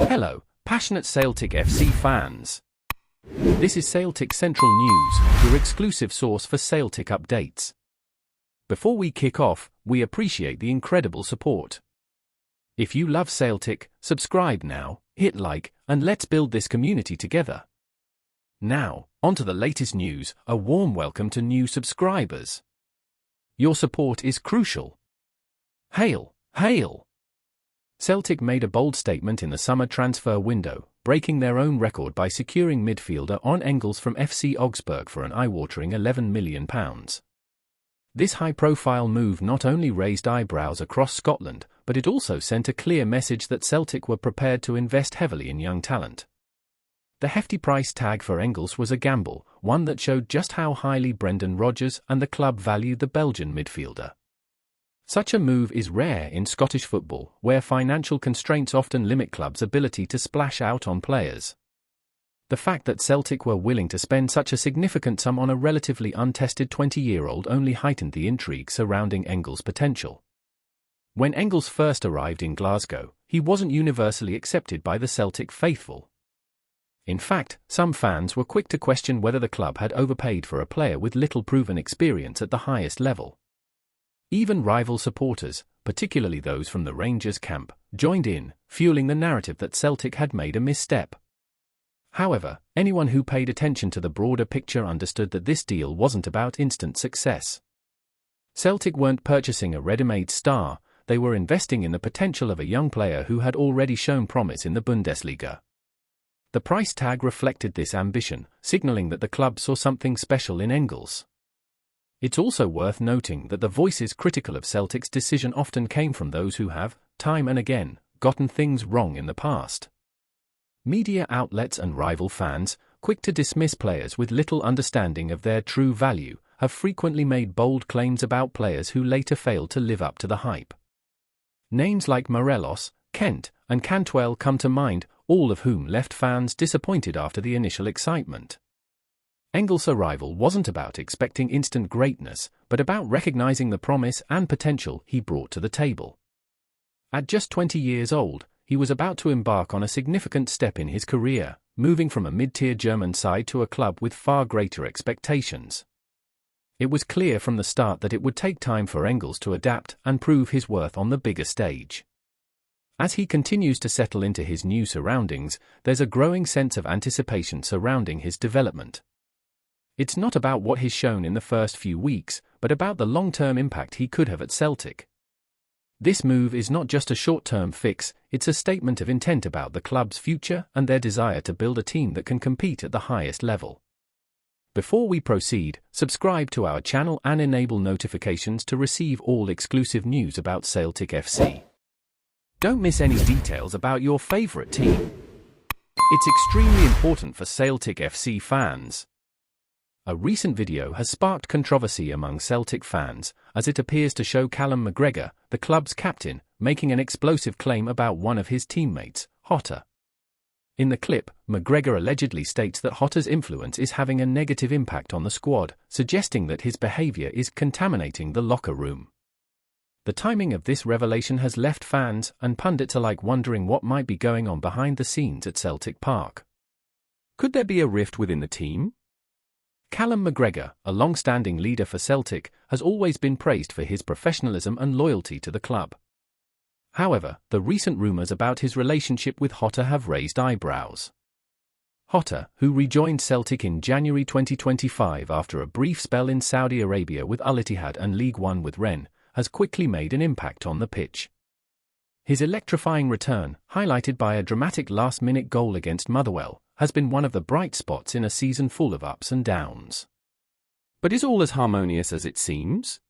Hello, passionate Celtic FC fans. This is Celtic Central News, your exclusive source for Celtic updates. Before we kick off, we appreciate the incredible support. If you love Celtic, subscribe now, hit like, and let's build this community together. Now, onto the latest news. A warm welcome to new subscribers. Your support is crucial. Hail, hail! Celtic made a bold statement in the summer transfer window, breaking their own record by securing midfielder Arne Engels from FC Augsburg for an eye-watering £11 million. This high-profile move not only raised eyebrows across Scotland, but it also sent a clear message that Celtic were prepared to invest heavily in young talent. The hefty price tag for Engels was a gamble, one that showed just how highly Brendan Rodgers and the club valued the Belgian midfielder. Such a move is rare in Scottish football, where financial constraints often limit clubs' ability to splash out on players. The fact that Celtic were willing to spend such a significant sum on a relatively untested 20-year-old only heightened the intrigue surrounding Engels' potential. When Engels first arrived in Glasgow, he wasn't universally accepted by the Celtic faithful. In fact, some fans were quick to question whether the club had overpaid for a player with little proven experience at the highest level. Even rival supporters, particularly those from the Rangers camp, joined in, fueling the narrative that Celtic had made a misstep. However, anyone who paid attention to the broader picture understood that this deal wasn't about instant success. Celtic weren't purchasing a ready-made star, they were investing in the potential of a young player who had already shown promise in the Bundesliga. The price tag reflected this ambition, signaling that the club saw something special in Engels. It's also worth noting that the voices critical of Celtic's decision often came from those who have, time and again, gotten things wrong in the past. Media outlets and rival fans, quick to dismiss players with little understanding of their true value, have frequently made bold claims about players who later failed to live up to the hype. Names like Morelos, Kent, and Cantwell come to mind, all of whom left fans disappointed after the initial excitement. Engels' arrival wasn't about expecting instant greatness, but about recognizing the promise and potential he brought to the table. At just 20 years old, he was about to embark on a significant step in his career, moving from a mid-tier German side to a club with far greater expectations. It was clear from the start that it would take time for Engels to adapt and prove his worth on the bigger stage. As he continues to settle into his new surroundings, there's a growing sense of anticipation surrounding his development. It's not about what he's shown in the first few weeks, but about the long-term impact he could have at Celtic. This move is not just a short-term fix, it's a statement of intent about the club's future and their desire to build a team that can compete at the highest level. Before we proceed, subscribe to our channel and enable notifications to receive all exclusive news about Celtic FC. Don't miss any details about your favorite team. It's extremely important for Celtic FC fans. A recent video has sparked controversy among Celtic fans, as it appears to show Callum McGregor, the club's captain, making an explosive claim about one of his teammates, Jota. In the clip, McGregor allegedly states that Jota's influence is having a negative impact on the squad, suggesting that his behavior is contaminating the locker room. The timing of this revelation has left fans and pundits alike wondering what might be going on behind the scenes at Celtic Park. Could there be a rift within the team? Callum McGregor, a long-standing leader for Celtic, has always been praised for his professionalism and loyalty to the club. However, the recent rumours about his relationship with Jota have raised eyebrows. Jota, who rejoined Celtic in January 2025 after a brief spell in Saudi Arabia with Al Ittihad and League One with Rennes, has quickly made an impact on the pitch. His electrifying return, highlighted by a dramatic last-minute goal against Motherwell, has been one of the bright spots in a season full of ups and downs. But is all as harmonious as it seems?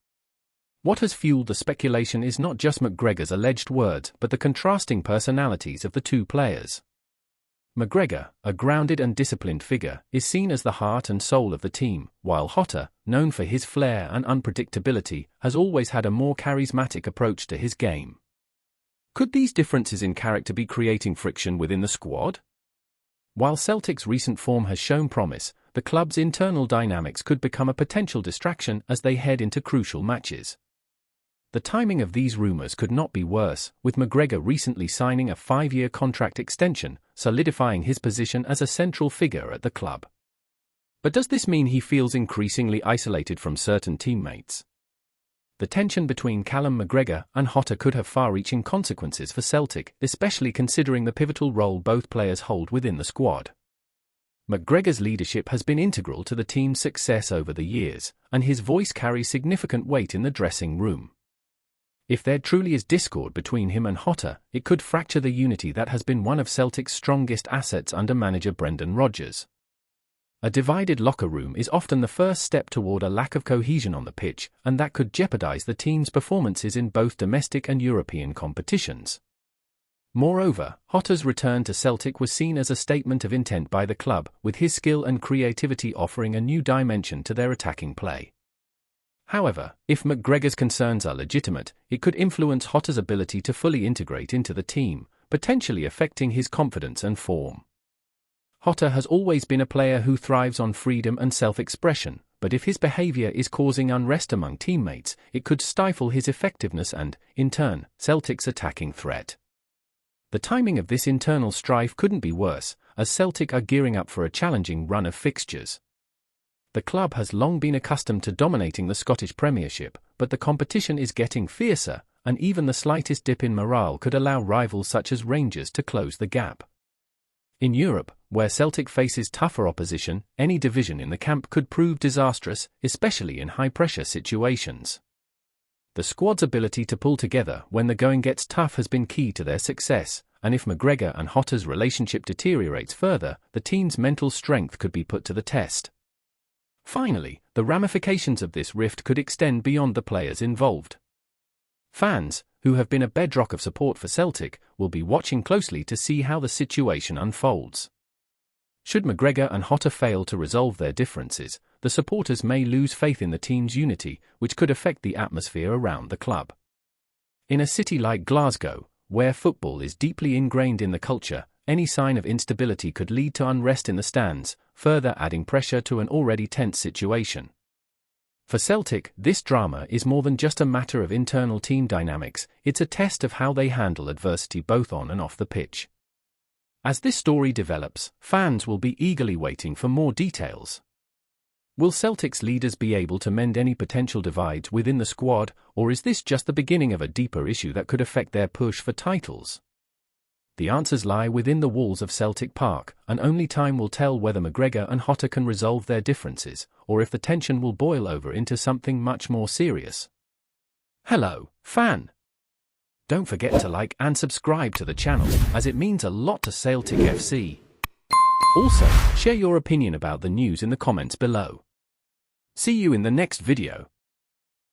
What has fueled the speculation is not just McGregor's alleged words but the contrasting personalities of the two players. McGregor, a grounded and disciplined figure, is seen as the heart and soul of the team, while Jota, known for his flair and unpredictability, has always had a more charismatic approach to his game. Could these differences in character be creating friction within the squad? While Celtic's recent form has shown promise, the club's internal dynamics could become a potential distraction as they head into crucial matches. The timing of these rumors could not be worse, with McGregor recently signing a 5-year contract extension, solidifying his position as a central figure at the club. But does this mean he feels increasingly isolated from certain teammates? The tension between Callum McGregor and Jota could have far-reaching consequences for Celtic, especially considering the pivotal role both players hold within the squad. McGregor's leadership has been integral to the team's success over the years, and his voice carries significant weight in the dressing room. If there truly is discord between him and Jota, it could fracture the unity that has been one of Celtic's strongest assets under manager Brendan Rodgers. A divided locker room is often the first step toward a lack of cohesion on the pitch, and that could jeopardize the team's performances in both domestic and European competitions. Moreover, Jota's return to Celtic was seen as a statement of intent by the club, with his skill and creativity offering a new dimension to their attacking play. However, if McGregor's concerns are legitimate, it could influence Jota's ability to fully integrate into the team, potentially affecting his confidence and form. Jota has always been a player who thrives on freedom and self-expression, but if his behavior is causing unrest among teammates, it could stifle his effectiveness and, in turn, Celtic's attacking threat. The timing of this internal strife couldn't be worse, as Celtic are gearing up for a challenging run of fixtures. The club has long been accustomed to dominating the Scottish Premiership, but the competition is getting fiercer, and even the slightest dip in morale could allow rivals such as Rangers to close the gap. In Europe, where Celtic faces tougher opposition, any division in the camp could prove disastrous, especially in high-pressure situations. The squad's ability to pull together when the going gets tough has been key to their success, and if McGregor and Jota's relationship deteriorates further, the team's mental strength could be put to the test. Finally, the ramifications of this rift could extend beyond the players involved. Fans, who have been a bedrock of support for Celtic, will be watching closely to see how the situation unfolds. Should McGregor and Jota fail to resolve their differences, the supporters may lose faith in the team's unity, which could affect the atmosphere around the club. In a city like Glasgow, where football is deeply ingrained in the culture, any sign of instability could lead to unrest in the stands, further adding pressure to an already tense situation. For Celtic, this drama is more than just a matter of internal team dynamics, it's a test of how they handle adversity both on and off the pitch. As this story develops, fans will be eagerly waiting for more details. Will Celtic's leaders be able to mend any potential divides within the squad, or is this just the beginning of a deeper issue that could affect their push for titles? The answers lie within the walls of Celtic Park, and only time will tell whether McGregor and Jota can resolve their differences, or if the tension will boil over into something much more serious. Hello, fan! Don't forget to like and subscribe to the channel, as it means a lot to Celtic FC. Also, share your opinion about the news in the comments below. See you in the next video.